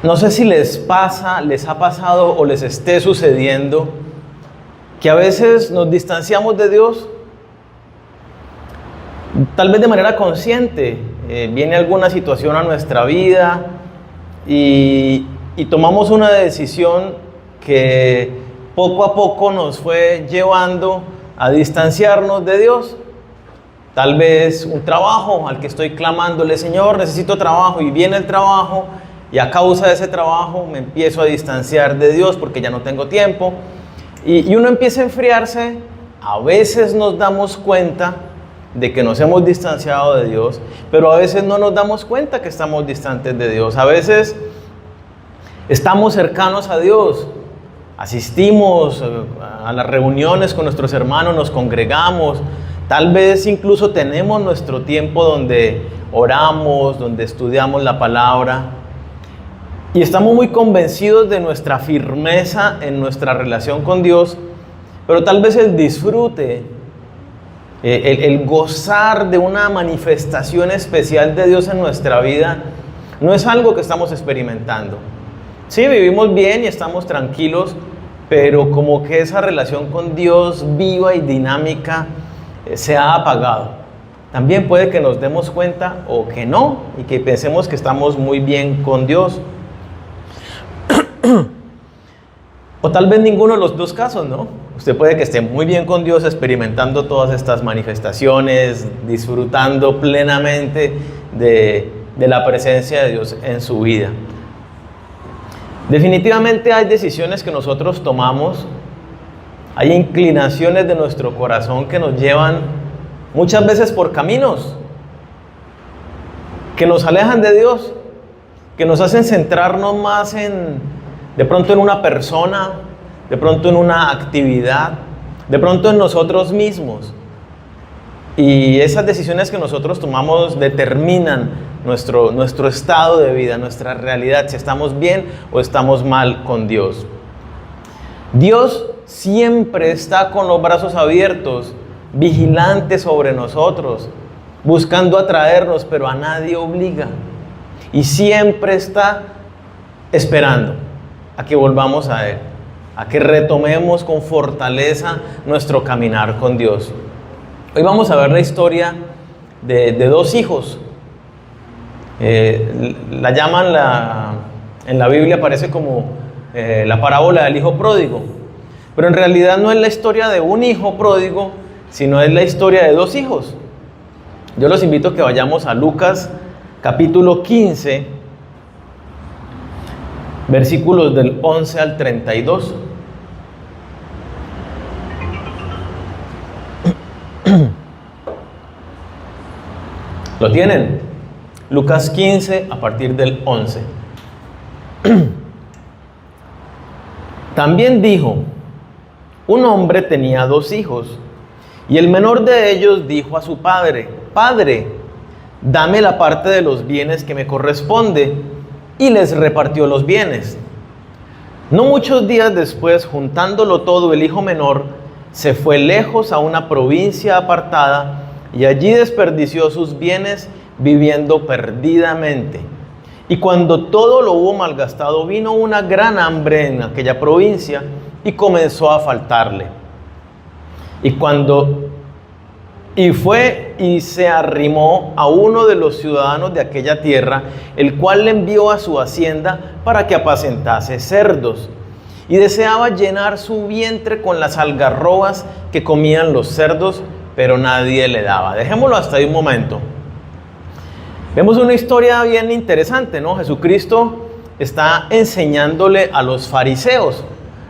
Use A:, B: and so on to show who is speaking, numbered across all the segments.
A: No sé si les ha pasado o les esté sucediendo que a veces nos distanciamos de Dios, tal vez de manera consciente. Viene alguna situación a nuestra vida y tomamos una decisión que poco a poco nos fue llevando a distanciarnos de Dios. Tal vez un trabajo al que estoy clamándole: Señor, necesito trabajo, y viene el trabajo, y a causa de ese trabajo me empiezo a distanciar de Dios porque ya no tengo tiempo, y uno empieza a enfriarse. A veces nos damos cuenta de que nos hemos distanciado de Dios, pero a veces no nos damos cuenta que estamos distantes de Dios. A veces estamos cercanos a Dios, asistimos a las reuniones con nuestros hermanos, nos congregamos, tal vez incluso tenemos nuestro tiempo donde oramos, donde estudiamos la palabra, y estamos muy convencidos de nuestra firmeza en nuestra relación con Dios, pero tal vez el disfrute, el gozar de una manifestación especial de Dios en nuestra vida no es algo que estamos experimentando. Sí, vivimos bien y estamos tranquilos, pero como que esa relación con Dios viva y dinámica se ha apagado. También puede que nos demos cuenta o que no, y que pensemos que estamos muy bien con Dios. O tal vez ninguno de los dos casos, ¿no? Usted puede que esté muy bien con Dios, experimentando todas estas manifestaciones, disfrutando plenamente de la presencia de Dios en su vida. Definitivamente hay decisiones que nosotros tomamos, hay inclinaciones de nuestro corazón que nos llevan muchas veces por caminos que nos alejan de Dios, que nos hacen centrarnos más de pronto en una persona, de pronto en una actividad, de pronto en nosotros mismos. Y esas decisiones que nosotros tomamos determinan nuestro estado de vida, nuestra realidad, si estamos bien o estamos mal con Dios. Dios siempre está con los brazos abiertos, vigilante sobre nosotros, buscando atraernos, pero a nadie obliga. Y siempre está esperando a que volvamos a Él, a que retomemos con fortaleza nuestro caminar con Dios. Hoy vamos a ver la historia de dos hijos. La llaman en la Biblia, aparece como la parábola del hijo pródigo, pero en realidad no es la historia de un hijo pródigo, sino es la historia de dos hijos. Yo los invito a que vayamos a Lucas capítulo 15, versículos del 11 al 32. ¿Lo tienen? Lucas 15 a partir del 11. También dijo: un hombre tenía dos hijos, y el menor de ellos dijo a su padre: Padre, dame la parte de los bienes que me corresponde. Y les repartió los bienes. No muchos días después, juntándolo todo, el hijo menor se fue lejos a una provincia apartada y allí desperdició sus bienes viviendo perdidamente. Y cuando todo lo hubo malgastado, vino una gran hambre en aquella provincia y comenzó a faltarle. Y fue y se arrimó a uno de los ciudadanos de aquella tierra, el cual le envió a su hacienda para que apacentase cerdos. Y deseaba llenar su vientre con las algarrobas que comían los cerdos, pero nadie le daba. Dejémoslo hasta ahí un momento. Vemos una historia bien interesante, ¿no? Jesucristo está enseñándole a los fariseos.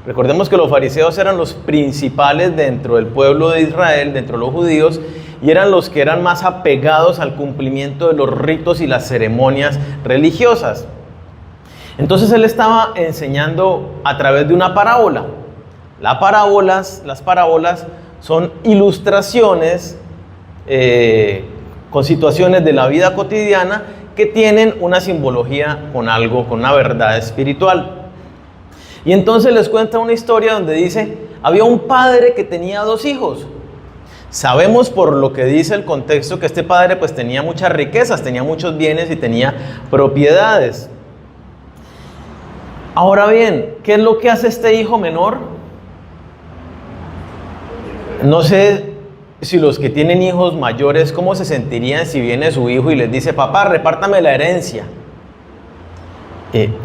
A: Recordemos que los fariseos eran los principales dentro del pueblo de Israel, dentro de los judíos, y eran los que eran más apegados al cumplimiento de los ritos y las ceremonias religiosas. Entonces él estaba enseñando a través de una parábola. Las parábolas son ilustraciones con situaciones de la vida cotidiana que tienen una simbología con algo, con una verdad espiritual. Y entonces les cuenta una historia donde dice: había un padre que tenía dos hijos. Sabemos por lo que dice el contexto que este padre pues tenía muchas riquezas, tenía muchos bienes y tenía propiedades. Ahora bien, ¿qué es lo que hace este hijo menor? No sé si los que tienen hijos mayores, ¿cómo se sentirían si viene su hijo y les dice, papá, repártame la herencia?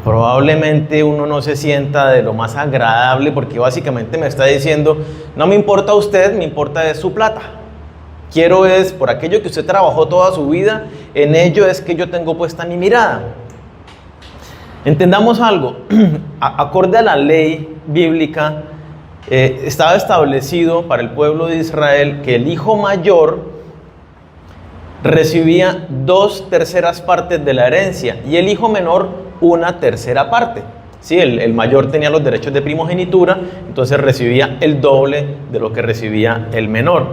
A: Probablemente uno no se sienta de lo más agradable, porque básicamente me está diciendo, no me importa usted, me importa es su plata. Quiero es, por aquello que usted trabajó toda su vida, en ello es que yo tengo puesta mi mirada. Entendamos algo, acorde a la ley bíblica, estaba establecido para el pueblo de Israel que el hijo mayor recibía 2/3 partes de la herencia y el hijo menor 1/3 parte. Sí, el mayor tenía los derechos de primogenitura, entonces recibía el doble de lo que recibía el menor.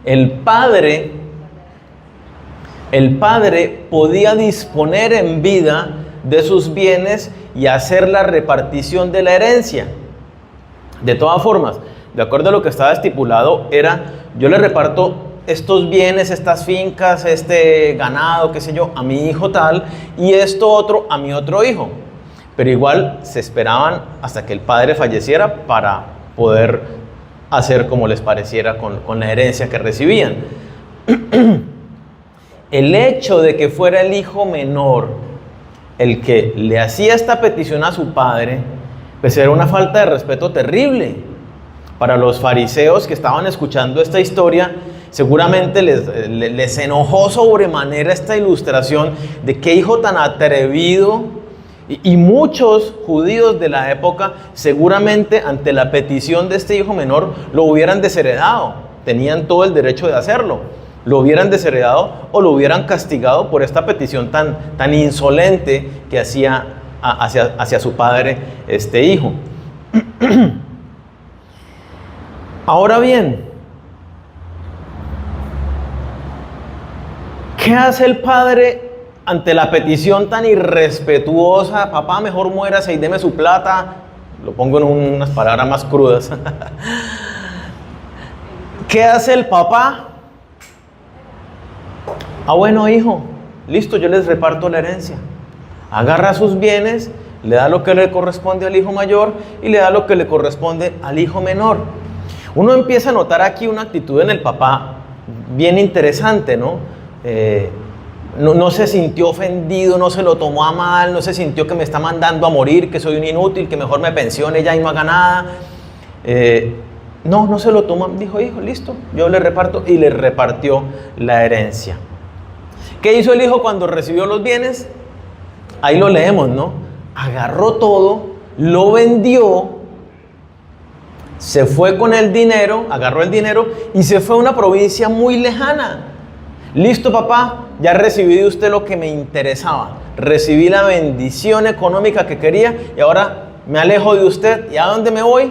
A: El padre podía disponer en vida de sus bienes y hacer la repartición de la herencia. De todas formas, de acuerdo a lo que estaba estipulado, era, yo le reparto estos bienes, estas fincas, este ganado, qué sé yo, a mi hijo tal, y esto otro a mi otro hijo. Pero igual se esperaban hasta que el padre falleciera para poder hacer como les pareciera con la herencia que recibían. El hecho de que fuera el hijo menor el que le hacía esta petición a su padre, pues era una falta de respeto terrible. Para los fariseos que estaban escuchando esta historia, seguramente les enojó sobremanera esta ilustración de qué hijo tan atrevido. Y muchos judíos de la época, seguramente ante la petición de este hijo menor, lo hubieran desheredado. Tenían todo el derecho de hacerlo. Lo hubieran desheredado o lo hubieran castigado por esta petición tan insolente que hacía hacia su padre este hijo. Ahora bien, ¿qué hace el padre ante la petición tan irrespetuosa? Papá, mejor muérase y deme su plata. Lo pongo en unas palabras más crudas. ¿Qué hace el papá? Bueno, hijo, listo, yo les reparto la herencia. Agarra sus bienes, le da lo que le corresponde al hijo mayor y le da lo que le corresponde al hijo menor. Uno empieza a notar aquí una actitud en el papá bien interesante, ¿no? No se sintió ofendido, no se lo tomó a mal, no se sintió que me está mandando a morir, que soy un inútil, que mejor me pensione ya y no haga nada. No se lo tomó, dijo, hijo, listo, yo le reparto, y le repartió la herencia. ¿Qué hizo el hijo cuando recibió los bienes? Ahí lo leemos, ¿no? Agarró todo, lo vendió, se fue con el dinero, agarró el dinero y se fue a una provincia muy lejana. Listo, papá, ya recibí de usted lo que me interesaba. Recibí la bendición económica que quería y ahora me alejo de usted. ¿Y a dónde me voy?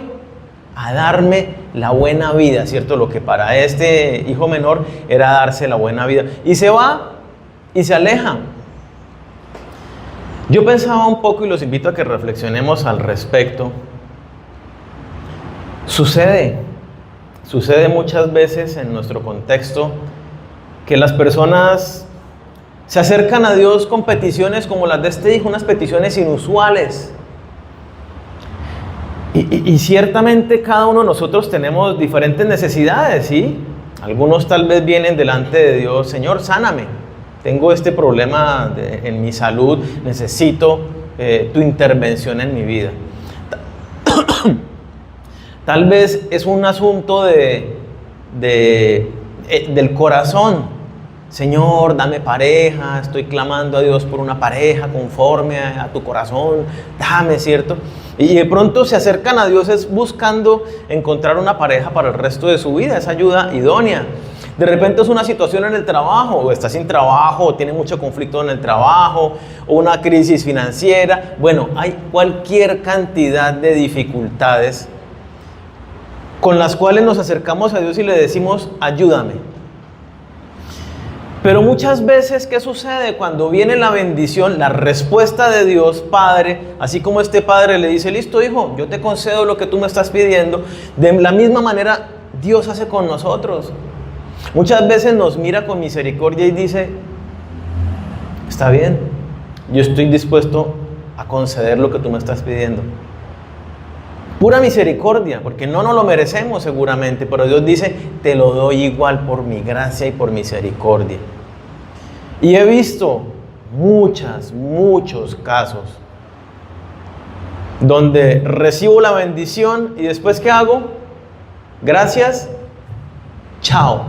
A: A darme la buena vida, ¿cierto? Lo que para este hijo menor era darse la buena vida. Y se va y se aleja. Yo pensaba un poco y los invito a que reflexionemos al respecto. Sucede muchas veces en nuestro contexto que las personas se acercan a Dios con peticiones como las de este hijo, unas peticiones inusuales. Y ciertamente cada uno de nosotros tenemos diferentes necesidades, ¿sí? Algunos tal vez vienen delante de Dios, Señor, sáname. Tengo este problema en mi salud, necesito tu intervención en mi vida. Tal vez es un asunto del corazón. Señor, dame pareja, estoy clamando a Dios por una pareja conforme a tu corazón, dame, ¿cierto? Y de pronto se acercan a Dios es buscando encontrar una pareja para el resto de su vida, esa ayuda idónea. De repente es una situación en el trabajo, o está sin trabajo, o tiene mucho conflicto en el trabajo, o una crisis financiera. Bueno, hay cualquier cantidad de dificultades con las cuales nos acercamos a Dios y le decimos, ayúdame. Pero muchas veces, ¿qué sucede? Cuando viene la bendición, la respuesta de Dios Padre, así como este padre le dice, listo hijo, yo te concedo lo que tú me estás pidiendo, de la misma manera Dios hace con nosotros. Muchas veces nos mira con misericordia y dice, está bien, yo estoy dispuesto a conceder lo que tú me estás pidiendo. Pura misericordia, porque no nos lo merecemos seguramente, pero Dios dice, te lo doy igual por mi gracia y por misericordia. Y he visto muchos casos donde recibo la bendición y después ¿qué hago? Gracias, chao,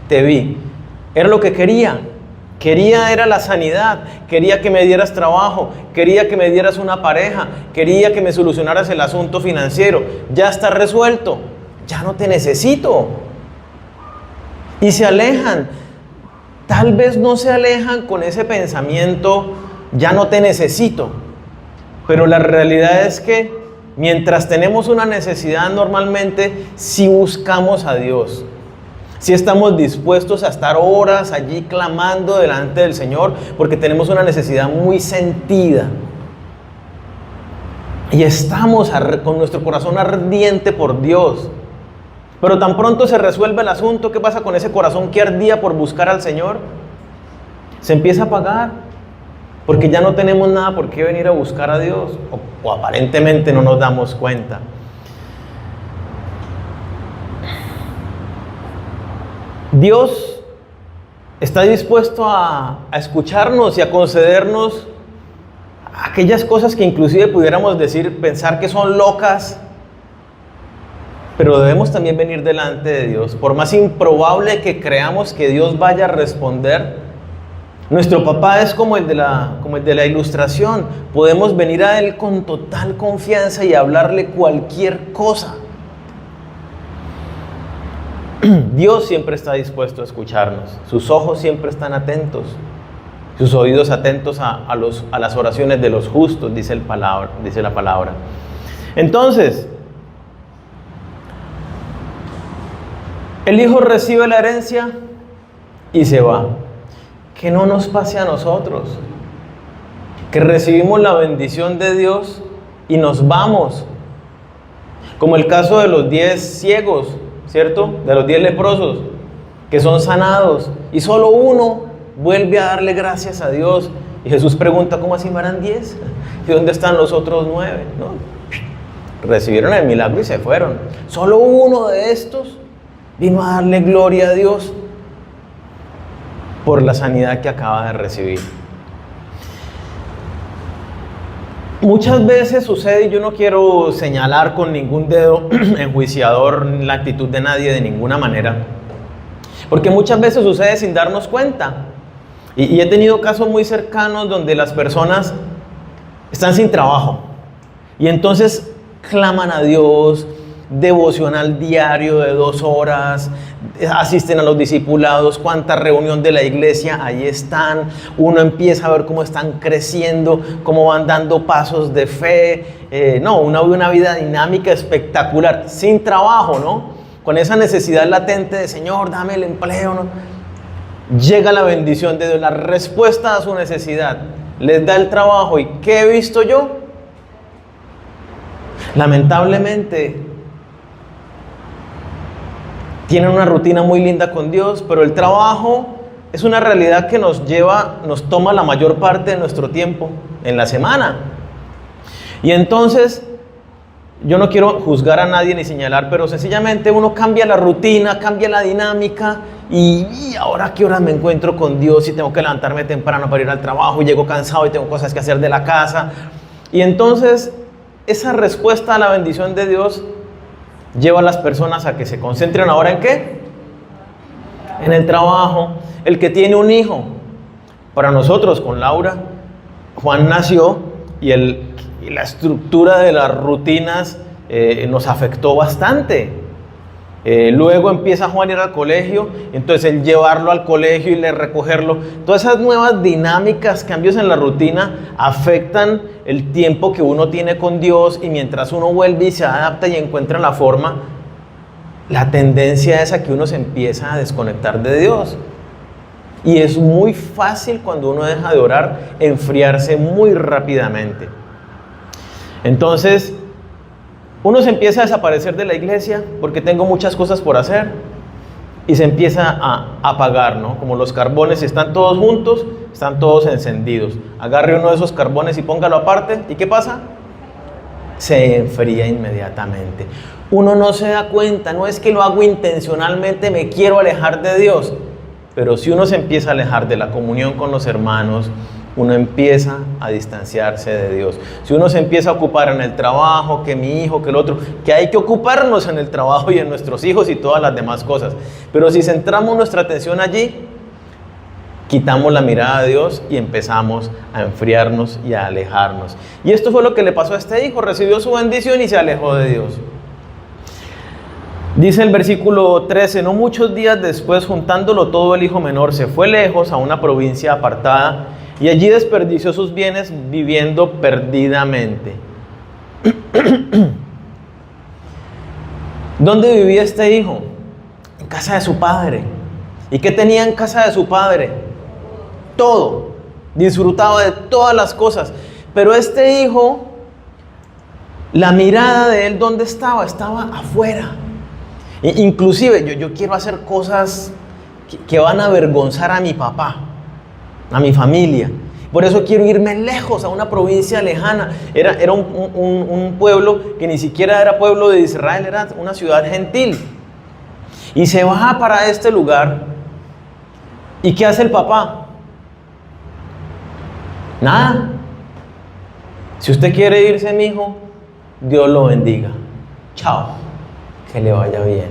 A: te vi. Era lo que quería. Era la sanidad, quería que me dieras trabajo, quería que me dieras una pareja, quería que me solucionaras el asunto financiero. Ya está resuelto, ya no te necesito. Y se alejan. Tal vez no se alejan con ese pensamiento, ya no te necesito. Pero la realidad es que mientras tenemos una necesidad, normalmente sí buscamos a Dios. Si estamos dispuestos a estar horas allí clamando delante del Señor porque tenemos una necesidad muy sentida. Y estamos con nuestro corazón ardiente por Dios. Pero tan pronto se resuelve el asunto, ¿qué pasa con ese corazón que ardía por buscar al Señor? Se empieza a apagar. Porque ya no tenemos nada por qué venir a buscar a Dios. O aparentemente no nos damos cuenta. Dios está dispuesto a escucharnos y a concedernos aquellas cosas que inclusive pudiéramos pensar que son locas, pero debemos también venir delante de Dios. Por más improbable que creamos que Dios vaya a responder, nuestro papá es como el de la ilustración. Podemos venir a Él con total confianza y hablarle cualquier cosa. Dios siempre está dispuesto a escucharnos. Sus ojos siempre están atentos. Sus oídos atentos a las oraciones de los justos, dice la palabra. Entonces, el hijo recibe la herencia y se va. Que no nos pase a nosotros. Que recibimos la bendición de Dios y nos vamos. Como el caso de los 10 ciegos, ¿cierto? De los 10 leprosos que son sanados y solo uno vuelve a darle gracias a Dios. Y Jesús pregunta, ¿cómo así eran 10? ¿Y dónde están los otros 9? ¿No? Recibieron el milagro y se fueron. Solo uno de estos vino a darle gloria a Dios por la sanidad que acaba de recibir. Muchas veces sucede, y yo no quiero señalar con ningún dedo enjuiciador la actitud de nadie de ninguna manera, porque muchas veces sucede sin darnos cuenta. Y he tenido casos muy cercanos donde las personas están sin trabajo y entonces claman a Dios, devocional diario de 2 horas, asisten a los discipulados, cuánta reunión de la iglesia, ahí están, uno empieza a ver cómo están creciendo, cómo van dando pasos de fe, una vida dinámica espectacular, sin trabajo, ¿no? Con esa necesidad latente de Señor, dame el empleo, ¿no? Llega la bendición de Dios, la respuesta a su necesidad, les da el trabajo, ¿y qué he visto yo? Lamentablemente tienen una rutina muy linda con Dios, pero el trabajo es una realidad que nos toma la mayor parte de nuestro tiempo en la semana. Y entonces, yo no quiero juzgar a nadie ni señalar, pero sencillamente uno cambia la rutina, cambia la dinámica, y ahora a qué hora me encuentro con Dios y tengo que levantarme temprano para ir al trabajo, y llego cansado y tengo cosas que hacer de la casa. Y entonces, esa respuesta a la bendición de Dios lleva a las personas a que se concentren ahora ¿en qué? En el trabajo. El que tiene un hijo, para nosotros con Laura, Juan nació y la estructura de las rutinas nos afectó bastante. Luego empieza Juan a ir al colegio, entonces el llevarlo al colegio y recogerlo, todas esas nuevas dinámicas, cambios en la rutina afectan el tiempo que uno tiene con Dios, y mientras uno vuelve y se adapta y encuentra la forma, la tendencia es a que uno se empieza a desconectar de Dios. Y es muy fácil cuando uno deja de orar enfriarse muy rápidamente. Entonces uno se empieza a desaparecer de la iglesia porque tengo muchas cosas por hacer. y se empieza a apagar, ¿no? Como los carbones, si están todos juntos, están todos encendidos. Agarre uno de esos carbones y póngalo aparte, ¿y qué pasa? Se enfría inmediatamente. Uno no se da cuenta, no es que lo hago intencionalmente, me quiero alejar de Dios, pero si uno se empieza a alejar de la comunión con los hermanos, uno empieza a distanciarse de Dios. Si uno se empieza a ocupar en el trabajo, que mi hijo, que el otro, que hay que ocuparnos en el trabajo y en nuestros hijos y todas las demás cosas, pero si centramos nuestra atención allí, quitamos la mirada de Dios y empezamos a enfriarnos y a alejarnos. Y esto fue lo que le pasó a este hijo, recibió su bendición y se alejó de Dios. Dice el versículo 13, no muchos días después, juntándolo todo, el hijo menor se fue lejos a una provincia apartada y allí desperdició sus bienes viviendo perdidamente. ¿Dónde vivía este hijo? En casa de su padre. ¿Y qué tenía en casa de su padre? Todo. Disfrutaba de todas las cosas. Pero este hijo, la mirada de él, ¿dónde estaba? Estaba afuera. Inclusive yo quiero hacer cosas que van a avergonzar a mi papá, a mi familia. Por eso quiero irme lejos, a una provincia lejana. Era un pueblo que ni siquiera era pueblo de Israel, era una ciudad gentil. Y se va para este lugar. ¿Y qué hace el papá? Nada. Si usted quiere irse, mi hijo, Dios lo bendiga. Chao. Que le vaya bien.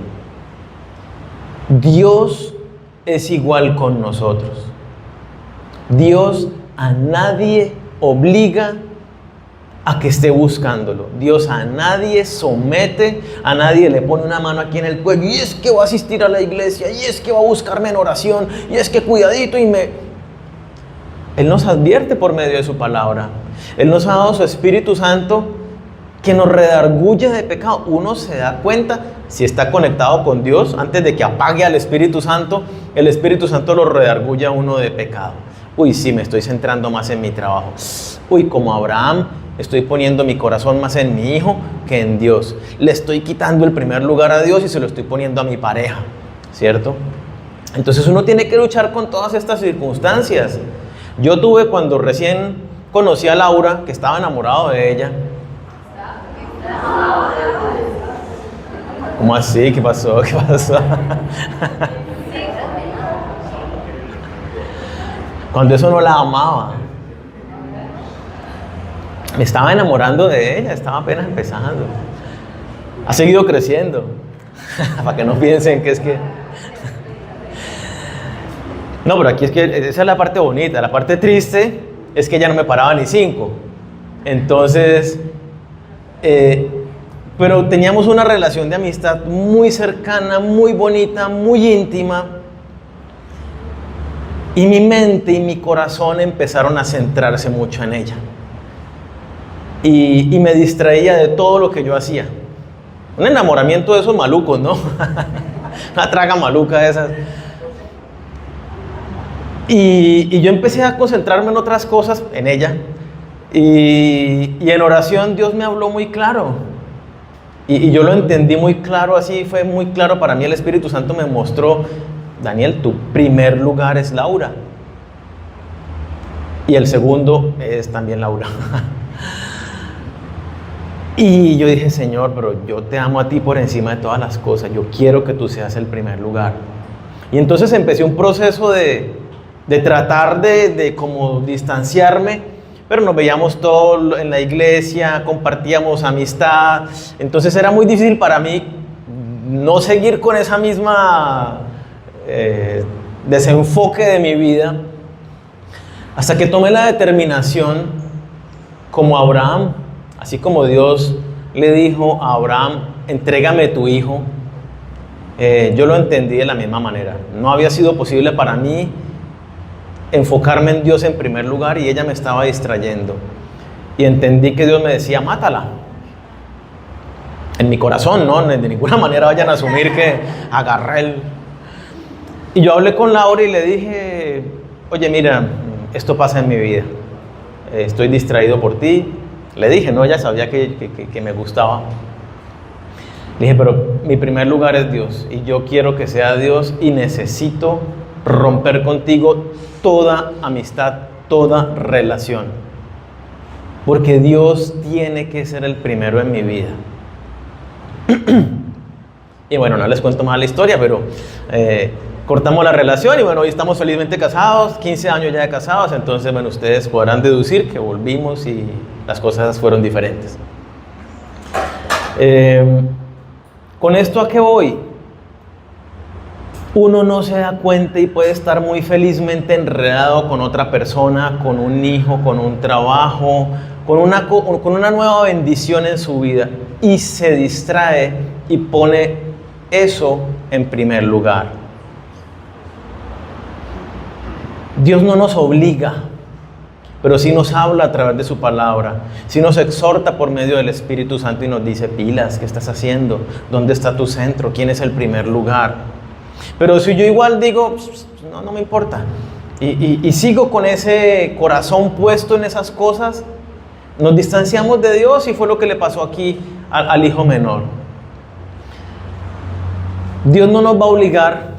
A: Dios es igual con nosotros. Dios a nadie obliga a que esté buscándolo. Dios a nadie somete, a nadie le pone una mano aquí en el cuello y es que va a asistir a la iglesia, y es que va a buscarme en oración, y es que cuidadito Él nos advierte por medio de su palabra. Él nos ha dado su Espíritu Santo que nos redarguye de pecado. Uno se da cuenta si está conectado con Dios antes de que apague al Espíritu Santo. El Espíritu Santo lo redarguye a uno de pecado. Uy, sí, me estoy centrando más en mi trabajo. Uy, como Abraham, estoy poniendo mi corazón más en mi hijo que en Dios. Le estoy quitando el primer lugar a Dios y se lo estoy poniendo a mi pareja, ¿cierto? Entonces uno tiene que luchar con todas estas circunstancias. Yo tuve, cuando recién conocí a Laura, que estaba enamorado de ella. ¿Cómo así? ¿Qué pasó? ¿Qué pasó? Cuando eso no la amaba. Me estaba enamorando de ella, estaba apenas empezando. Ha seguido creciendo. Para que no piensen que es que... No, pero aquí es que esa es la parte bonita. La parte triste es que ella no me paraba ni 5. Entonces... pero teníamos una relación de amistad muy cercana, muy bonita, muy íntima. Y mi mente y mi corazón empezaron a centrarse mucho en ella. Y me distraía de todo lo que yo hacía. Un enamoramiento de esos malucos, ¿no? Una traga maluca de esas. Y yo empecé a concentrarme en otras cosas, en ella. Y en oración Dios me habló muy claro. Y yo lo entendí muy claro, así fue muy claro para mí. El Espíritu Santo me mostró: Daniel, tu primer lugar es Laura. Y el segundo es también Laura. Y yo dije: Señor, pero yo te amo a ti por encima de todas las cosas. Yo quiero que tú seas el primer lugar. Y entonces empecé un proceso de tratar de como distanciarme. Pero nos veíamos todo en la iglesia, compartíamos amistad. Entonces era muy difícil para mí no seguir con esa misma desenfoque de mi vida. Hasta que tomé la determinación, como Abraham, así como Dios le dijo a Abraham: entrégame tu hijo. Yo lo entendí de la misma manera. No había sido posible para mí enfocarme en Dios en primer lugar, y ella me estaba distrayendo. Y entendí que Dios me decía: mátala. En mi corazón, no, de ninguna manera vayan a asumir que agarré el... Y yo hablé con Laura y le dije: oye, mira, esto pasa en mi vida. Estoy distraído por ti. Le dije, no, ella sabía que me gustaba. Le dije, pero mi primer lugar es Dios y yo quiero que sea Dios y necesito romper contigo toda amistad, toda relación. Porque Dios tiene que ser el primero en mi vida. Y bueno, no les cuento más la historia, pero cortamos la relación y bueno, hoy estamos felizmente casados, 15 años ya de casados, entonces bueno, ustedes podrán deducir que volvimos y las cosas fueron diferentes. ¿Con esto a qué voy? Uno no se da cuenta y puede estar muy felizmente enredado con otra persona, con un hijo, con un trabajo, con una nueva bendición en su vida y se distrae y pone eso en primer lugar. Dios no nos obliga, pero sí nos habla a través de su palabra, sí nos exhorta por medio del Espíritu Santo y nos dice, pilas, ¿qué estás haciendo? ¿Dónde está tu centro? ¿Quién es el primer lugar? Pero si yo igual digo, no me importa, y sigo con ese corazón puesto en esas cosas, nos distanciamos de Dios y fue lo que le pasó aquí al hijo menor. Dios no nos va a obligar,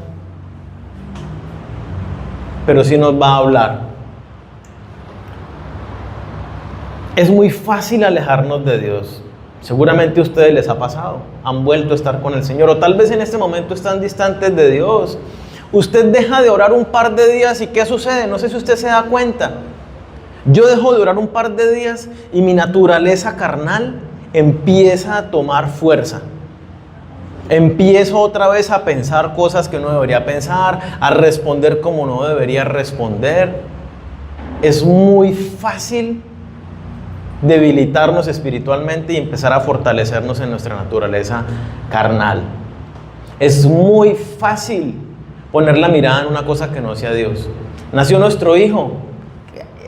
A: pero sí nos va a hablar. Es muy fácil alejarnos de Dios. Seguramente a ustedes les ha pasado. Han vuelto a estar con el Señor o tal vez en este momento están distantes de Dios. Usted deja de orar un par de días y ¿qué sucede? No sé si usted se da cuenta. Yo dejo de orar un par de días y mi naturaleza carnal empieza a tomar fuerza. Empiezo otra vez a pensar cosas que no debería pensar, a responder como no debería responder. Es muy fácil debilitarnos espiritualmente y empezar a fortalecernos en nuestra naturaleza carnal. Es muy fácil poner la mirada en una cosa que no sea Dios. Nació nuestro hijo,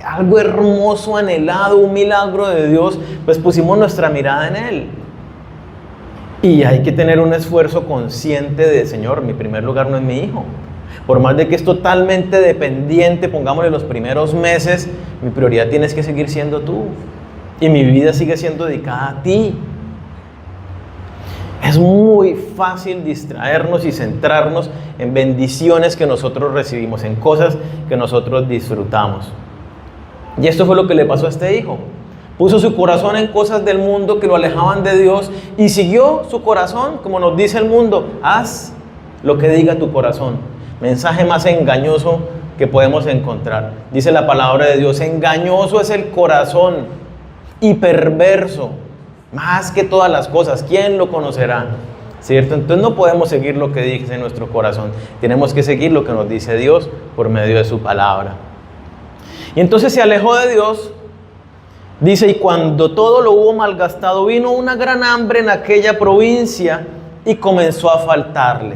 A: algo hermoso, anhelado, un milagro de Dios, pues pusimos nuestra mirada en él. Y hay que tener un esfuerzo consciente de, Señor, mi primer lugar no es mi hijo. Por más de que es totalmente dependiente, pongámosle los primeros meses, mi prioridad tienes que seguir siendo tú. Y mi vida sigue siendo dedicada a ti. Es muy fácil distraernos y centrarnos en bendiciones que nosotros recibimos, en cosas que nosotros disfrutamos. Y esto fue lo que le pasó a este hijo. Puso su corazón en cosas del mundo que lo alejaban de Dios y siguió su corazón, como nos dice el mundo. Haz lo que diga tu corazón. Mensaje más engañoso que podemos encontrar. Dice la palabra de Dios, engañoso es el corazón y perverso, más que todas las cosas. ¿Quién lo conocerá? ¿Cierto? Entonces no podemos seguir lo que dice nuestro corazón. Tenemos que seguir lo que nos dice Dios por medio de su palabra. Y entonces se alejó de Dios. Dice, y cuando todo lo hubo malgastado, vino una gran hambre en aquella provincia y comenzó a faltarle.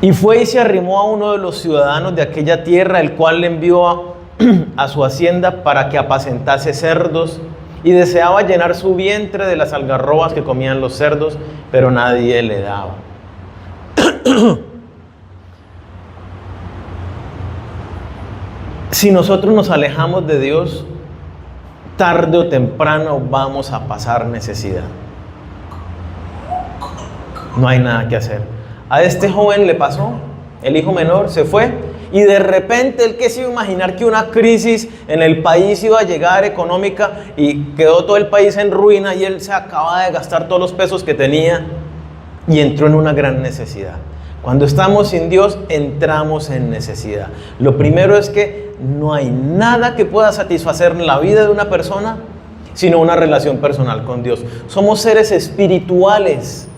A: Y fue y se arrimó a uno de los ciudadanos de aquella tierra, el cual le envió a su hacienda para que apacentase cerdos, y deseaba llenar su vientre de las algarrobas que comían los cerdos, pero nadie le daba. Si nosotros nos alejamos de Dios, tarde o temprano vamos a pasar necesidad. No hay nada que hacer. A este joven le pasó, el hijo menor se fue y de repente él que se iba a imaginar que una crisis en el país iba a llegar económica y quedó todo el país en ruina y él se acaba de gastar todos los pesos que tenía y entró en una gran necesidad. Cuando estamos sin Dios, entramos en necesidad. Lo primero es que no hay nada que pueda satisfacer la vida de una persona sino una relación personal con Dios. Somos seres espirituales.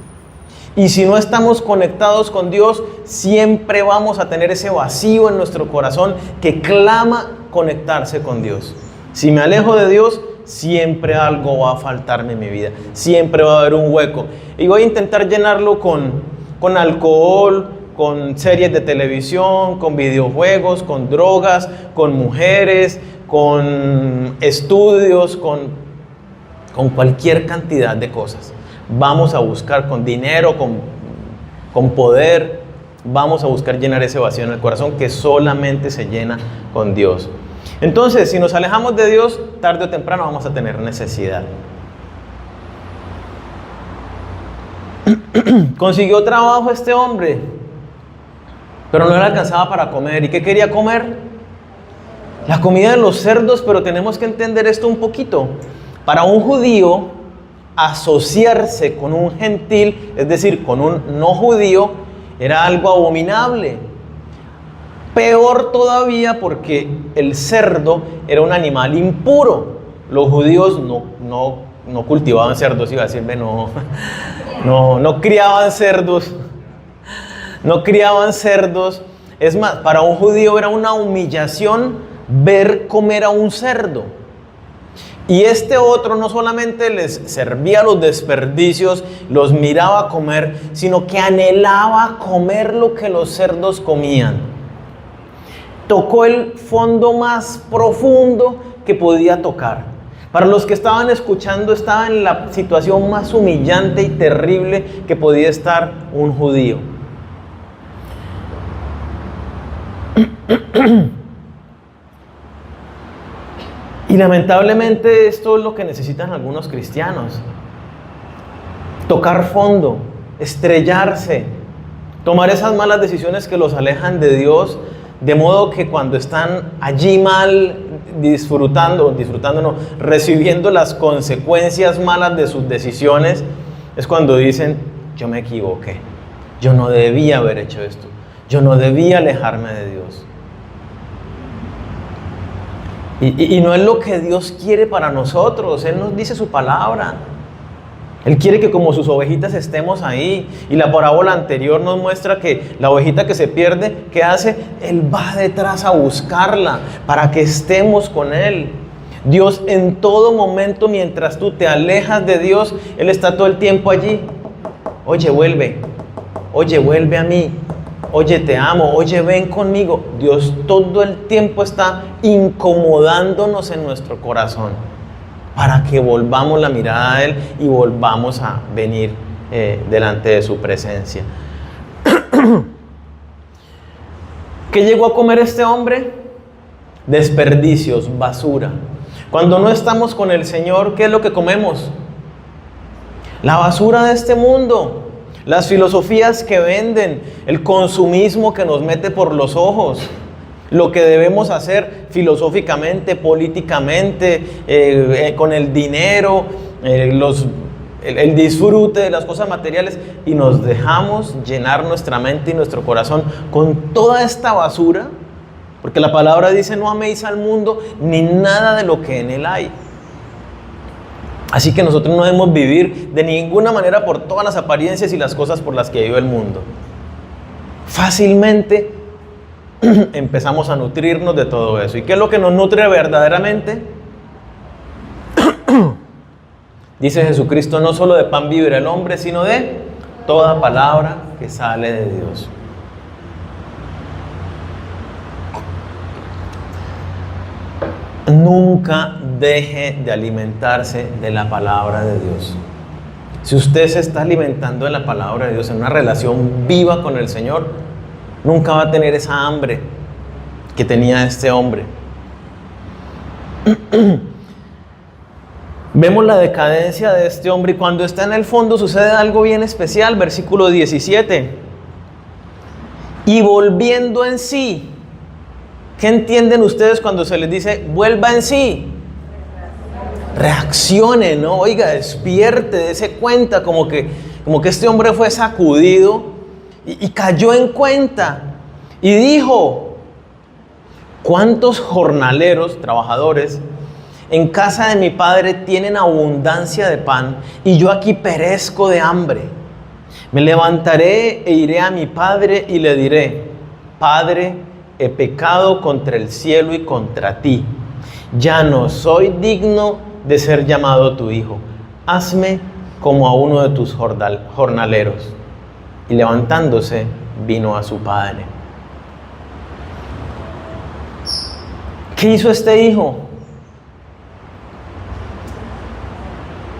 A: Y si no estamos conectados con Dios, siempre vamos a tener ese vacío en nuestro corazón que clama conectarse con Dios. Si me alejo de Dios, siempre algo va a faltarme en mi vida. Siempre va a haber un hueco. Y voy a intentar llenarlo con alcohol, con series de televisión, con videojuegos, con drogas, con mujeres, con estudios, con cualquier cantidad de cosas. Vamos a buscar con dinero, con poder, vamos a buscar llenar ese vacío en el corazón que solamente se llena con Dios. Entonces, si nos alejamos de Dios, tarde o temprano vamos a tener necesidad. Consiguió trabajo este hombre, pero no le alcanzaba para comer. ¿Y qué quería comer? La comida de los cerdos, pero tenemos que entender esto un poquito. Para un judío, asociarse con un gentil, es decir, con un no judío, era algo abominable. Peor todavía porque el cerdo era un animal impuro. Los judíos no cultivaban cerdos, iba a decirme, no criaban cerdos. No criaban cerdos. Es más, para un judío era una humillación ver comer a un cerdo. Y este otro no solamente les servía los desperdicios, los miraba comer, sino que anhelaba comer lo que los cerdos comían. Tocó el fondo más profundo que podía tocar. Para los que estaban escuchando, estaba en la situación más humillante y terrible que podía estar un judío. Y lamentablemente esto es lo que necesitan algunos cristianos. Tocar fondo, estrellarse, tomar esas malas decisiones que los alejan de Dios, de modo que cuando están allí mal, recibiendo las consecuencias malas de sus decisiones, es cuando dicen, yo me equivoqué, yo no debía haber hecho esto, yo no debía alejarme de Dios. Y no es lo que Dios quiere para nosotros. Él nos dice su palabra. Él quiere que como sus ovejitas estemos ahí. Y la parábola anterior nos muestra que la ovejita que se pierde, ¿qué hace? Él va detrás a buscarla para que estemos con Él. Dios en todo momento, mientras tú te alejas de Dios, Él está todo el tiempo allí. Oye, vuelve. Oye, vuelve a mí. Oye, te amo, oye, ven conmigo. Dios todo el tiempo está incomodándonos en nuestro corazón para que volvamos la mirada a Él y volvamos a venir delante de su presencia. ¿Qué llegó a comer este hombre? Desperdicios, basura. Cuando no estamos con el Señor, ¿qué es lo que comemos? La basura de este mundo. Las filosofías que venden, el consumismo que nos mete por los ojos, lo que debemos hacer filosóficamente, políticamente, con el dinero, el disfrute de las cosas materiales, y nos dejamos llenar nuestra mente y nuestro corazón con toda esta basura, porque la palabra dice: no améis al mundo ni nada de lo que en él hay. Así que nosotros no debemos vivir de ninguna manera por todas las apariencias y las cosas por las que vive el mundo. Fácilmente empezamos a nutrirnos de todo eso. ¿Y qué es lo que nos nutre verdaderamente? Dice Jesucristo: no solo de pan vivirá el hombre, sino de toda palabra que sale de Dios. Nunca deje de alimentarse de la palabra de Dios. Si usted se está alimentando de la palabra de Dios en una relación viva con el Señor, nunca va a tener esa hambre que tenía este hombre. Vemos la decadencia de este hombre, y cuando está en el fondo sucede algo bien especial. Versículo 17. Y volviendo en sí. ¿Qué entienden ustedes cuando se les dice vuelva en sí? Reaccione, ¿no? Oiga, despierte, dése cuenta, como que este hombre fue sacudido y cayó en cuenta. Y dijo: ¿cuántos jornaleros, trabajadores, en casa de mi padre tienen abundancia de pan y yo aquí perezco de hambre? Me levantaré e iré a mi padre y le diré: Padre, he pecado contra el cielo y contra ti. Ya no soy digno de ser llamado tu hijo. Hazme como a uno de tus jornaleros. Y levantándose, vino a su padre. ¿Qué hizo este hijo?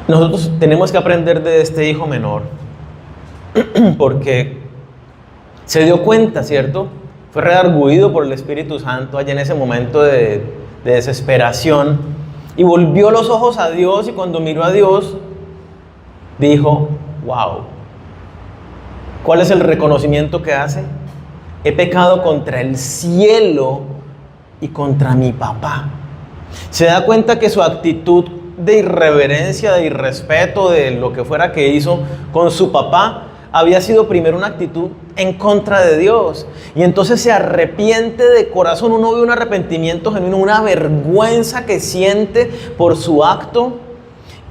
A: Nosotros tenemos que aprender de este hijo menor, porque se dio cuenta, ¿cierto? Fue redarguido por el Espíritu Santo allá en ese momento de desesperación, y volvió los ojos a Dios, y cuando miró a Dios dijo: wow, ¿Cuál es el reconocimiento que hace? He pecado contra el cielo y contra mi papá. Se da cuenta que su actitud de irreverencia, de irrespeto, de lo que fuera que hizo con su papá, había sido primero una actitud en contra de Dios. Y entonces se arrepiente de corazón. Uno ve un arrepentimiento genuino, una vergüenza que siente por su acto,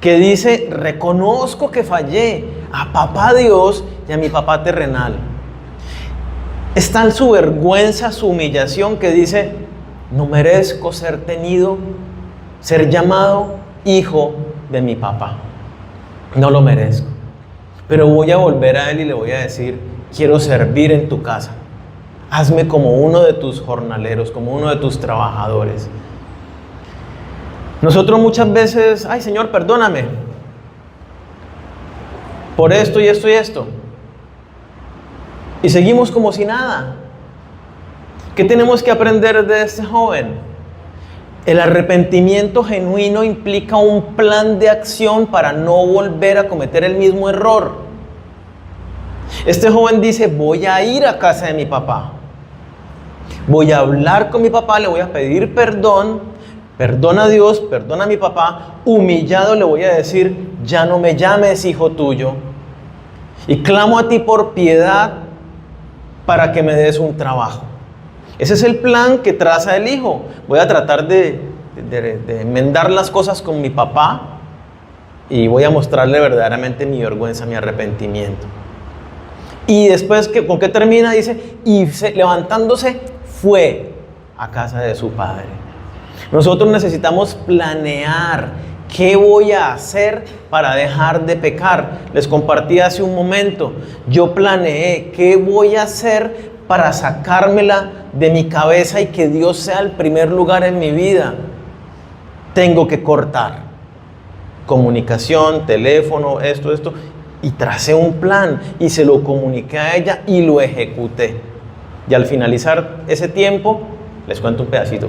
A: que dice: reconozco que fallé a papá Dios y a mi papá terrenal. Es tal su vergüenza, su humillación, que dice: no merezco ser llamado hijo de mi papá. No lo merezco. Pero voy a volver a él y le voy a decir: quiero servir en tu casa. Hazme como uno de tus jornaleros, como uno de tus trabajadores. Nosotros muchas veces: ay, Señor, perdóname por esto y esto y esto. Y seguimos como si nada. ¿Qué tenemos que aprender de este joven? El arrepentimiento genuino implica un plan de acción para no volver a cometer el mismo error. Este joven dice: voy a ir a casa de mi papá. Voy a hablar con mi papá, le voy a pedir perdón. Perdona a Dios, perdona a mi papá. Humillado le voy a decir: ya no me llames hijo tuyo. Y clamo a ti por piedad para que me des un trabajo. Ese es el plan que traza el hijo. Voy a tratar de enmendar las cosas con mi papá y voy a mostrarle verdaderamente mi vergüenza, mi arrepentimiento. Y después, ¿con qué termina? Dice: y levantándose fue a casa de su padre. Nosotros necesitamos planear qué voy a hacer para dejar de pecar. Les compartí hace un momento, yo planeé qué voy a hacer para sacármela de mi cabeza y que Dios sea el primer lugar en mi vida. Tengo que cortar comunicación, teléfono, esto, y tracé un plan y se lo comuniqué a ella y lo ejecuté. Y al finalizar ese tiempo, les cuento un pedacito.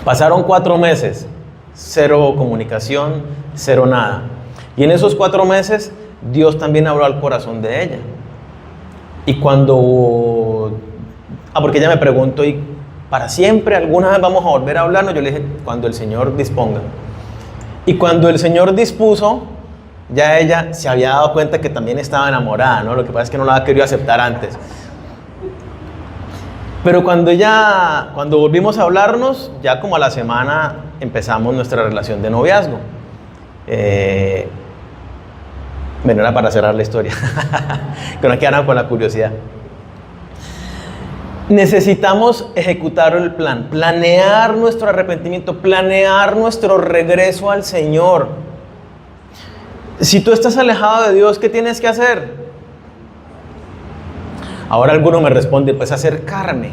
A: Pasaron 4 meses, 0 comunicación, 0 nada. Y en esos 4 meses, Dios también habló al corazón de ella. Y porque ella me preguntó: ¿y para siempre alguna vez vamos a volver a hablarnos? Yo le dije: cuando el Señor disponga. Y cuando el Señor dispuso, ya ella se había dado cuenta que también estaba enamorada, ¿no? Lo que pasa es que no la había querido aceptar antes. Pero cuando volvimos a hablarnos, ya como a la semana empezamos nuestra relación de noviazgo. Bueno, era para cerrar la historia, que no quedaran con la curiosidad. Necesitamos ejecutar el plan, planear nuestro arrepentimiento, planear nuestro regreso al Señor. Si tú estás alejado de Dios, ¿qué tienes que hacer? Ahora alguno me responde: pues acercarme,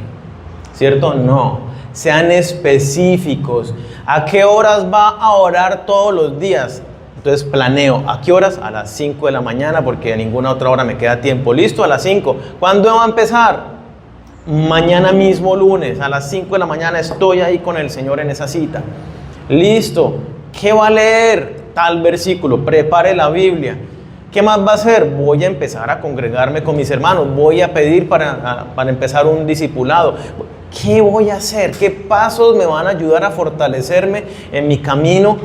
A: ¿cierto? No, sean específicos. ¿A qué horas va a orar todos los días? Entonces planeo, ¿a qué horas? A las 5 de la mañana, porque a ninguna otra hora me queda tiempo. Listo, a las 5. ¿Cuándo va a empezar? Mañana mismo lunes, a las 5 de la mañana estoy ahí con el Señor en esa cita. Listo. ¿Qué va a leer? Tal versículo. Prepare la Biblia. ¿Qué más va a hacer? Voy a empezar a congregarme con mis hermanos. Voy a pedir para empezar un discipulado. ¿Qué voy a hacer? ¿Qué pasos me van a ayudar a fortalecerme en mi camino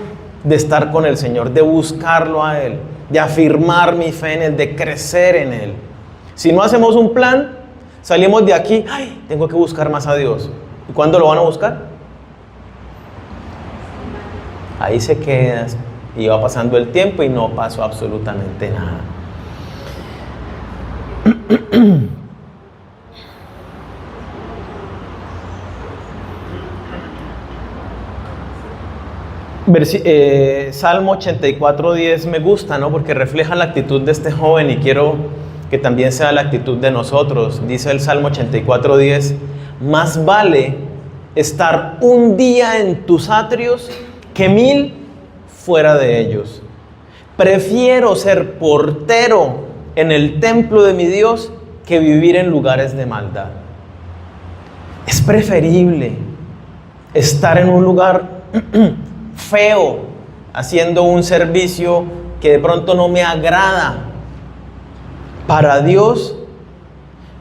A: de estar con el Señor, de buscarlo a Él, de afirmar mi fe en Él, de crecer en Él? Si no hacemos un plan, salimos de aquí: ay, tengo que buscar más a Dios. ¿Y cuándo lo van a buscar? Ahí se queda y va pasando el tiempo y no pasó absolutamente nada. Salmo 84:10 me gusta, ¿no? Porque refleja la actitud de este joven y quiero que también sea la actitud de nosotros. Dice el Salmo 84:10: más vale estar un día en tus atrios que 1000 fuera de ellos. Prefiero ser portero en el templo de mi Dios que vivir en lugares de maldad. Es preferible estar en un lugar feo, haciendo un servicio que de pronto no me agrada. Para Dios,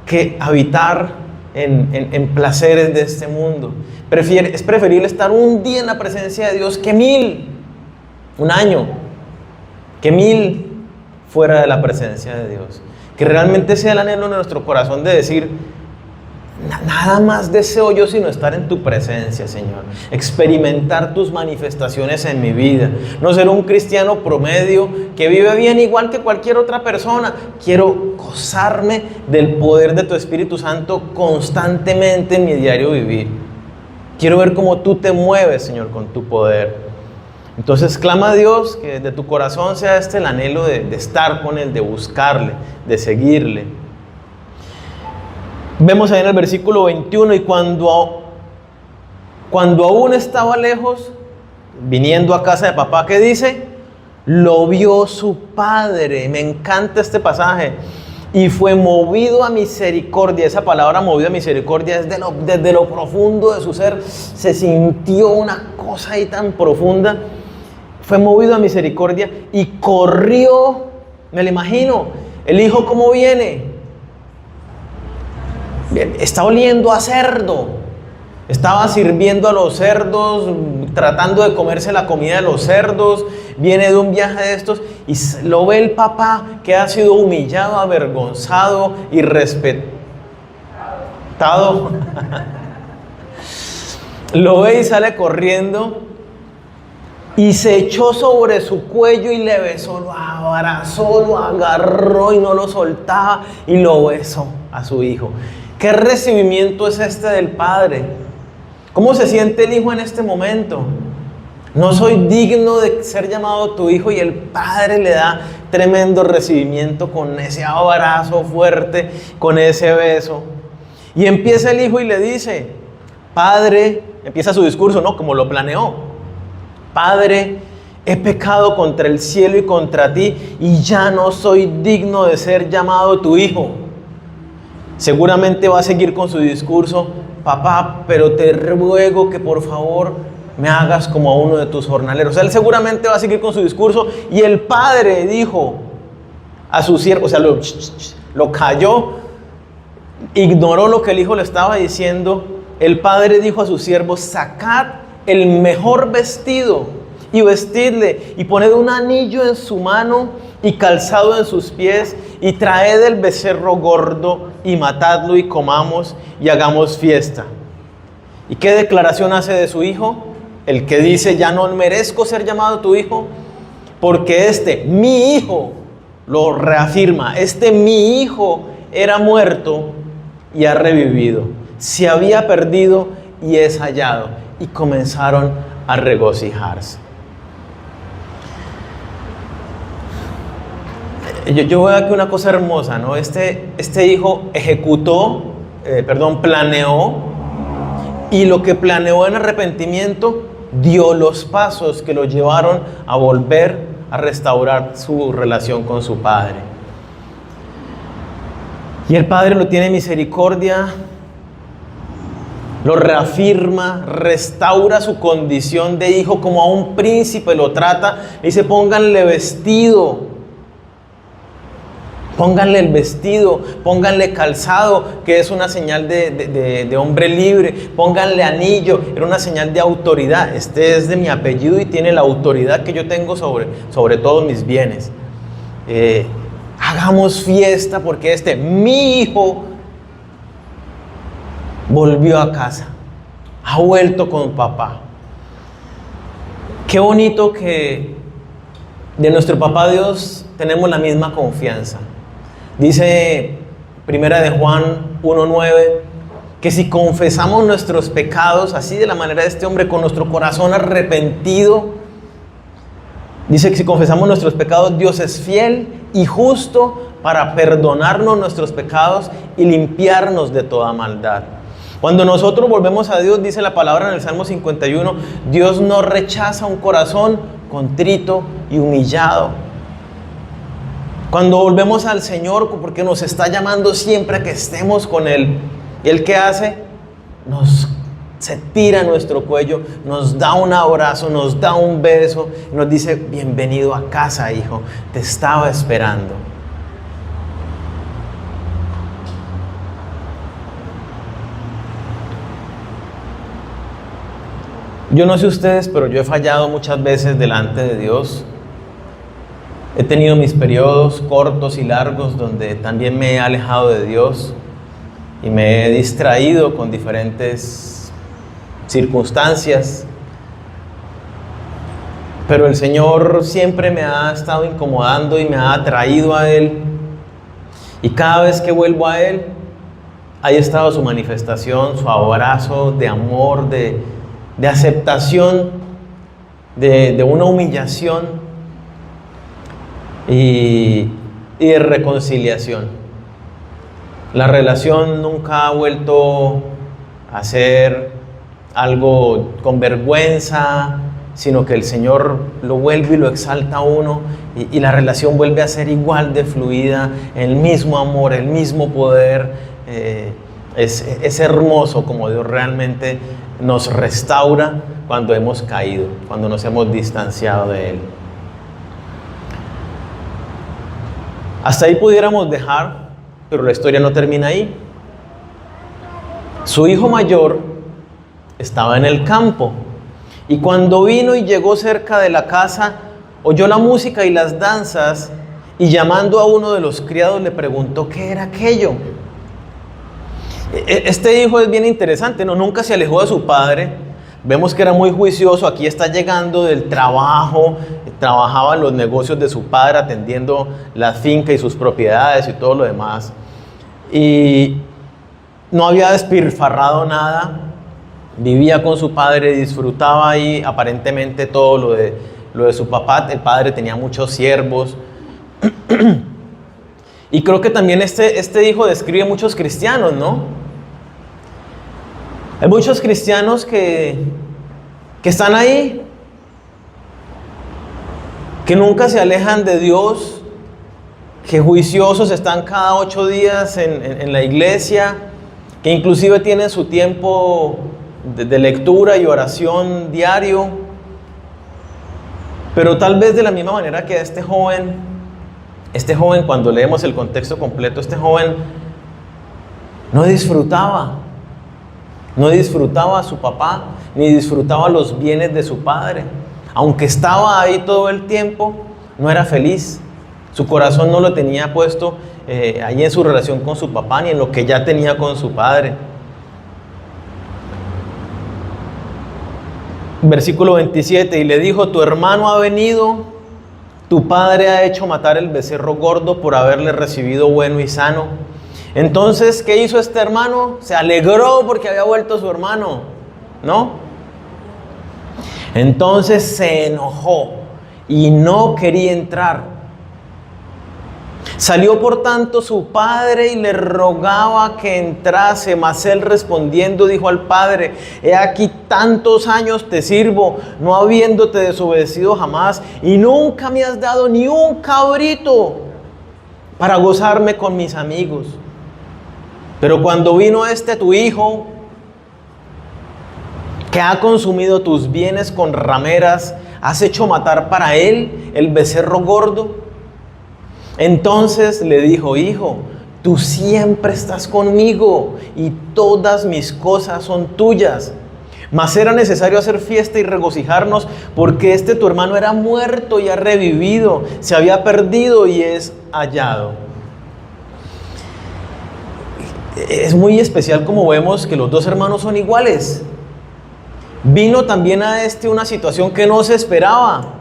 A: que habitar en placeres de este mundo. Es preferible estar un día en la presencia de Dios que 1000, un año, que 1000 fuera de la presencia de Dios. Que realmente sea el anhelo de nuestro corazón de decir: nada más deseo yo sino estar en tu presencia, Señor. Experimentar tus manifestaciones en mi vida. No ser un cristiano promedio que vive bien igual que cualquier otra persona. Quiero gozarme del poder de tu Espíritu Santo constantemente en mi diario vivir. Quiero ver cómo tú te mueves, Señor, con tu poder. Entonces clama a Dios que de tu corazón sea el anhelo de estar con Él, de buscarle, de seguirle. Vemos ahí en el versículo 21, y cuando aún estaba lejos, viniendo a casa de papá, ¿qué dice? Lo vio su padre. Me encanta este pasaje. Y fue movido a misericordia. Esa palabra movido a misericordia es desde lo profundo de su ser. Se sintió una cosa ahí tan profunda. Fue movido a misericordia y corrió. Me lo imagino. El hijo, ¿cómo viene? Está oliendo a cerdo. Estaba sirviendo a los cerdos, tratando de comerse la comida de los cerdos. Viene de un viaje de estos y lo ve el papá, que ha sido humillado, avergonzado y respetado. Lo ve y sale corriendo y se echó sobre su cuello y le besó, lo abrazó, lo agarró y no lo soltaba y lo besó a su hijo. ¿Qué recibimiento es este del padre? ¿Cómo se siente el hijo en este momento? No soy digno de ser llamado tu hijo, y el padre le da tremendo recibimiento con ese abrazo fuerte, con ese beso. Y empieza el hijo y le dice: Padre, empieza su discurso, ¿no? Como lo planeó. Padre, he pecado contra el cielo y contra ti, y ya no soy digno de ser llamado tu hijo. Seguramente va a seguir con su discurso: papá, pero te ruego que por favor me hagas como a uno de tus jornaleros. O sea, él seguramente va a seguir con su discurso. Y el padre dijo a su siervo, o sea, lo calló, ignoró lo que el hijo le estaba diciendo. El padre dijo a su siervo: sacad el mejor vestido y vestidle, y poned un anillo en su mano y calzado en sus pies, y traed el becerro gordo y matadlo, y comamos y hagamos fiesta. ¿Y qué declaración hace de su hijo? El que dice: ya no merezco ser llamado tu hijo, porque mi hijo, lo reafirma, mi hijo era muerto y ha revivido, se había perdido y es hallado. Y comenzaron a regocijarse. Yo veo aquí una cosa hermosa, ¿no? Este hijo planeó, y lo que planeó en arrepentimiento dio los pasos que lo llevaron a volver a restaurar su relación con su padre. Y el padre lo tiene misericordia, lo reafirma, restaura su condición de hijo como a un príncipe lo trata. Dice: pónganle vestido. Pónganle el vestido, pónganle calzado, que es una señal de hombre libre. Pónganle anillo, era una señal de autoridad. Este es de mi apellido y tiene la autoridad que yo tengo sobre todos mis bienes. Hagamos fiesta porque mi hijo volvió a casa, ha vuelto con papá. Qué bonito que de nuestro papá Dios tenemos la misma confianza. Dice Primera de Juan 1:9 que si confesamos nuestros pecados, así de la manera de este hombre, con nuestro corazón arrepentido, dice que si confesamos nuestros pecados, Dios es fiel y justo para perdonarnos nuestros pecados y limpiarnos de toda maldad. Cuando nosotros volvemos a Dios, dice la palabra en el Salmo 51, Dios no rechaza un corazón contrito y humillado. Cuando volvemos al Señor, porque nos está llamando siempre a que estemos con Él, ¿y Él qué hace? Nos se tira a nuestro cuello, nos da un abrazo, nos da un beso, nos dice: bienvenido a casa, hijo, te estaba esperando. Yo no sé ustedes, pero yo he fallado muchas veces delante de Dios. He tenido mis periodos cortos y largos donde también me he alejado de Dios y me he distraído con diferentes circunstancias. Pero el Señor siempre me ha estado incomodando y me ha atraído a Él. Y cada vez que vuelvo a Él, ahí ha estado su manifestación, su abrazo de amor, de aceptación, de una humillación y de reconciliación. La relación nunca ha vuelto a ser algo con vergüenza, sino que el Señor lo vuelve y lo exalta a uno, y la relación vuelve a ser igual de fluida, el mismo amor, el mismo poder. Es hermoso como Dios realmente nos restaura cuando hemos caído, cuando nos hemos distanciado de Él. Hasta ahí pudiéramos dejar, pero la historia no termina ahí. Su hijo mayor estaba en el campo, y cuando vino y llegó cerca de la casa, oyó la música y las danzas, y llamando a uno de los criados le preguntó qué era aquello. Este hijo es bien interesante, ¿no? Nunca se alejó de su padre. Vemos que era muy juicioso. Aquí está llegando del trabajo, trabajaba en los negocios de su padre, atendiendo la finca y sus propiedades y todo lo demás. Y no había despilfarrado nada, vivía con su padre, disfrutaba ahí aparentemente todo lo de su papá. El padre tenía muchos siervos. Y creo que también este hijo describe a muchos cristianos, ¿no? Hay muchos cristianos que están ahí, que nunca se alejan de Dios, que juiciosos están cada 8 días en la iglesia, que inclusive tienen su tiempo de lectura y oración diario, pero tal vez de la misma manera que este joven, cuando leemos el contexto completo, este joven no disfrutaba a su papá, ni disfrutaba los bienes de su padre. Aunque estaba ahí todo el tiempo, no era feliz. Su corazón no lo tenía puesto ahí en su relación con su papá, ni en lo que ya tenía con su padre. Versículo 27, y le dijo: tu hermano ha venido, tu padre ha hecho matar el becerro gordo por haberle recibido bueno y sano. Entonces, ¿qué hizo este hermano? Se alegró porque había vuelto su hermano, ¿no? Entonces se enojó y no quería entrar. Salió por tanto su padre y le rogaba que entrase, mas él respondiendo dijo al padre: he aquí tantos años te sirvo, no habiéndote desobedecido jamás, y nunca me has dado ni un cabrito para gozarme con mis amigos. Pero cuando vino tu hijo, que ha consumido tus bienes con rameras, has hecho matar para él el becerro gordo. Entonces le dijo: hijo, tú siempre estás conmigo y todas mis cosas son tuyas. Mas era necesario hacer fiesta y regocijarnos, porque tu hermano era muerto y ha revivido, se había perdido y es hallado. Es muy especial como vemos que los dos hermanos son iguales. Vino también a una situación que no se esperaba.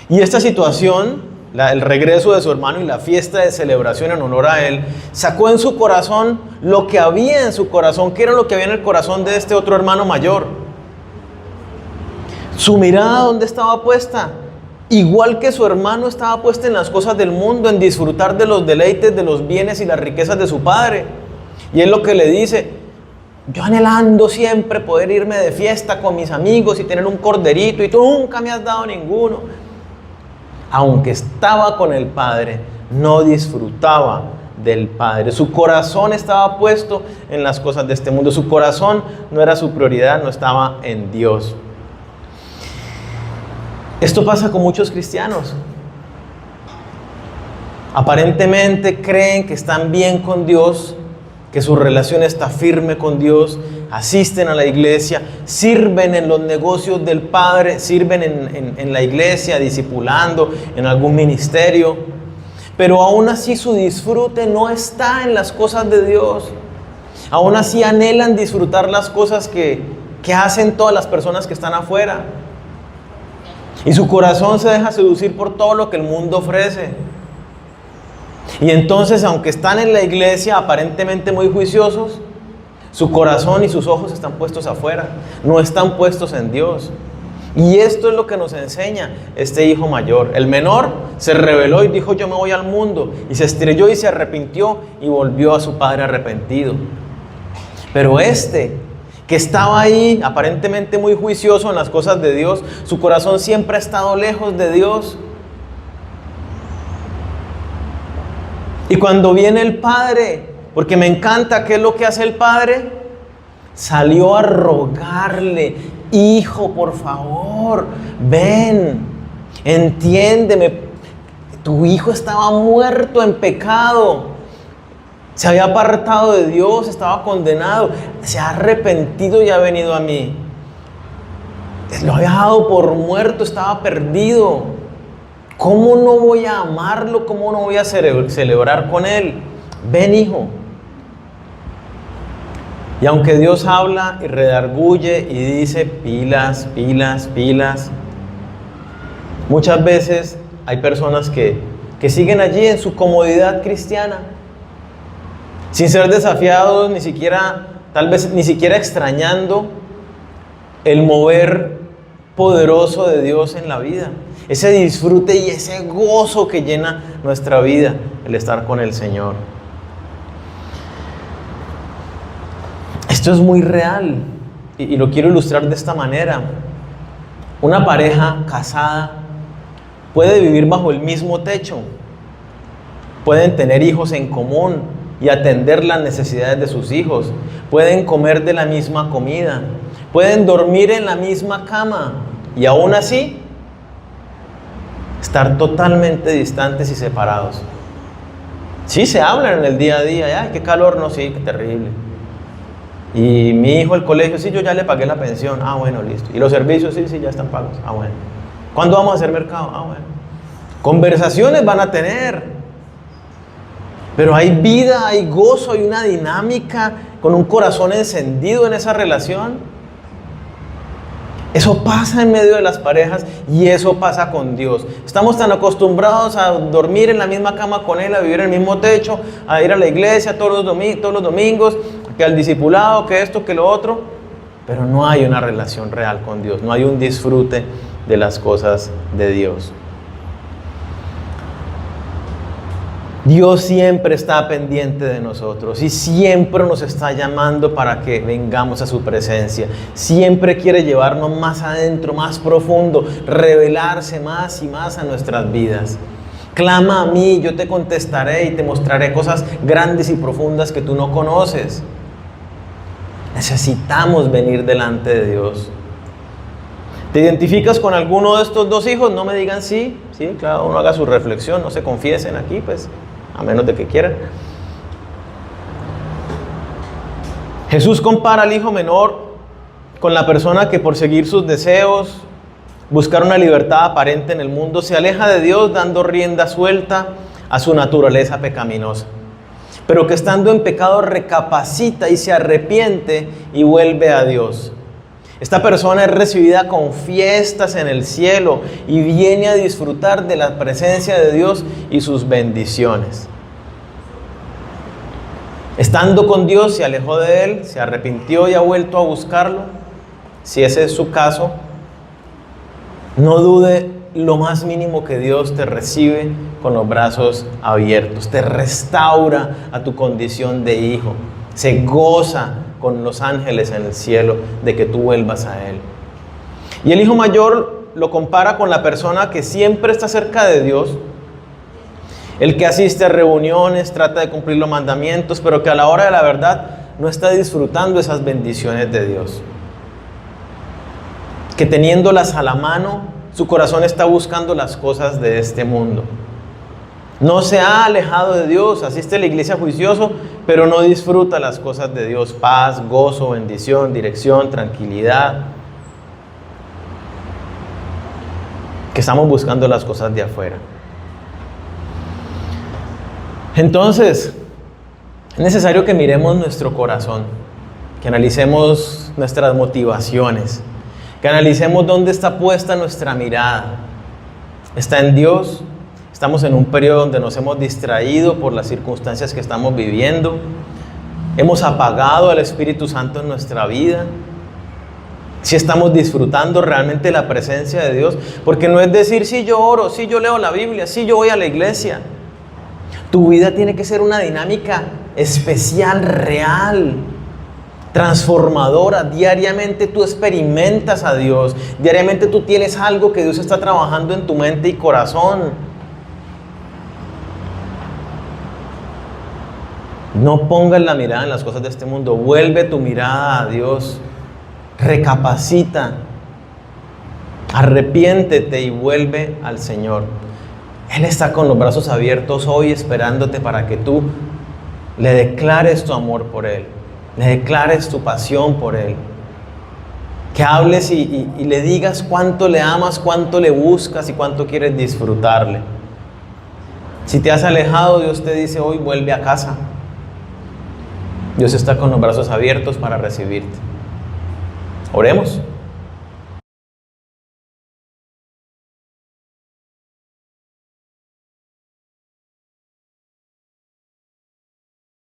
A: Y esta situación, el regreso de su hermano y la fiesta de celebración en honor a él, sacó en su corazón lo que había en su corazón. ¿Qué era lo que había en el corazón de este otro hermano mayor? Su mirada, ¿dónde estaba puesta? Igual que su hermano, estaba puesta en las cosas del mundo, en disfrutar de los deleites, de los bienes y las riquezas de su padre. Y es lo que le dice: yo anhelando siempre poder irme de fiesta con mis amigos y tener un corderito, y tú nunca me has dado ninguno. Aunque estaba con el padre, no disfrutaba del Padre. Su corazón estaba puesto en las cosas de este mundo. Su corazón no era su prioridad, no estaba en Dios. Esto pasa con muchos cristianos. Aparentemente creen que están bien con Dios, que su relación está firme con Dios, asisten a la iglesia, sirven en los negocios del Padre, sirven en la iglesia, discipulando, en algún ministerio, pero aún así su disfrute no está en las cosas de Dios. Aún así anhelan disfrutar las cosas que hacen todas las personas que están afuera. Y su corazón se deja seducir por todo lo que el mundo ofrece. Y entonces, aunque están en la iglesia aparentemente muy juiciosos, su corazón y sus ojos están puestos afuera, no están puestos en Dios. Y esto es lo que nos enseña este hijo mayor. El menor se rebeló y dijo: yo me voy al mundo, y se estrelló y se arrepintió y volvió a su padre arrepentido. Pero este, que estaba ahí aparentemente muy juicioso en las cosas de Dios, su corazón siempre ha estado lejos de Dios. Y cuando viene el Padre, porque me encanta qué es lo que hace el Padre, salió a rogarle: hijo, por favor, ven, entiéndeme, tu hijo estaba muerto en pecado, se había apartado de Dios, estaba condenado, se ha arrepentido y ha venido a mí. Lo había dado por muerto, estaba perdido. ¿Cómo no voy a amarlo? ¿Cómo no voy a celebrar con él? Ven, hijo. Y aunque Dios habla y redarguye y dice: pilas, pilas, pilas, muchas veces hay personas que siguen allí en su comodidad cristiana, sin ser desafiados, ni siquiera, tal vez ni siquiera extrañando el mover poderoso de Dios en la vida. Ese disfrute y ese gozo que llena nuestra vida, el estar con el Señor. Esto es muy real y lo quiero ilustrar de esta manera. Una pareja casada puede vivir bajo el mismo techo, pueden tener hijos en común y atender las necesidades de sus hijos, pueden comer de la misma comida, pueden dormir en la misma cama y aún así estar totalmente distantes y separados. Sí, se hablan en el día a día: ay, qué calor, no, sí, qué terrible. Y mi hijo, el colegio, sí, yo ya le pagué la pensión, ah, bueno, listo. Y los servicios, sí, ya están pagos, ah, bueno. ¿Cuándo vamos a hacer mercado? Ah, bueno. Conversaciones van a tener, pero hay vida, hay gozo, hay una dinámica, con un corazón encendido en esa relación. Eso pasa en medio de las parejas y eso pasa con Dios. Estamos tan acostumbrados a dormir en la misma cama con Él, a vivir en el mismo techo, a ir a la iglesia todos los domingos, que al discipulado, que esto, que lo otro, pero no hay una relación real con Dios, no hay un disfrute de las cosas de Dios. Dios siempre está pendiente de nosotros y siempre nos está llamando para que vengamos a su presencia. Siempre quiere llevarnos más adentro, más profundo, revelarse más y más a nuestras vidas. Clama a mí, yo te contestaré y te mostraré cosas grandes y profundas que tú no conoces. Necesitamos venir delante de Dios. ¿Te identificas con alguno de estos dos hijos? No me digan sí, claro, uno haga su reflexión, no se confiesen aquí, pues, a menos de que quieran. Jesús compara al hijo menor con la persona que por seguir sus deseos, buscar una libertad aparente en el mundo, se aleja de Dios dando rienda suelta a su naturaleza pecaminosa, pero que estando en pecado recapacita y se arrepiente y vuelve a Dios. Esta persona es recibida con fiestas en el cielo y viene a disfrutar de la presencia de Dios y sus bendiciones. Estando con Dios, se alejó de Él, se arrepintió y ha vuelto a buscarlo. Si ese es su caso, no dude lo más mínimo que Dios te recibe con los brazos abiertos, te restaura a tu condición de hijo, se goza con los ángeles en el cielo de que tú vuelvas a Él. Y el hijo mayor lo compara con la persona que siempre está cerca de Dios El que asiste a reuniones, trata de cumplir los mandamientos, pero que a la hora de la verdad no está disfrutando esas bendiciones de Dios. Que teniéndolas a la mano, su corazón está buscando las cosas de este mundo. No se ha alejado de Dios, asiste a la iglesia juicioso, pero no disfruta las cosas de Dios. Paz, gozo, bendición, dirección, tranquilidad. Que estamos buscando las cosas de afuera. Entonces, es necesario que miremos nuestro corazón, que analicemos nuestras motivaciones, que analicemos dónde está puesta nuestra mirada. ¿Está en Dios? Estamos en un periodo donde nos hemos distraído por las circunstancias que estamos viviendo. Hemos apagado al Espíritu Santo en nuestra vida. Si estamos disfrutando realmente la presencia de Dios, porque no es decir, sí yo oro, sí yo leo la Biblia, sí yo voy a la iglesia. Tu vida tiene que ser una dinámica especial, real, transformadora. Diariamente tú experimentas a Dios. Diariamente tú tienes algo que Dios está trabajando en tu mente y corazón. No pongas la mirada en las cosas de este mundo. Vuelve tu mirada a Dios. Recapacita. Arrepiéntete y vuelve al Señor. Él está con los brazos abiertos hoy esperándote para que tú le declares tu amor por Él. Le declares tu pasión por Él. Que hables y le digas cuánto le amas, cuánto le buscas y cuánto quieres disfrutarle. Si te has alejado, Dios te dice hoy, vuelve a casa. Dios está con los brazos abiertos para recibirte. Oremos.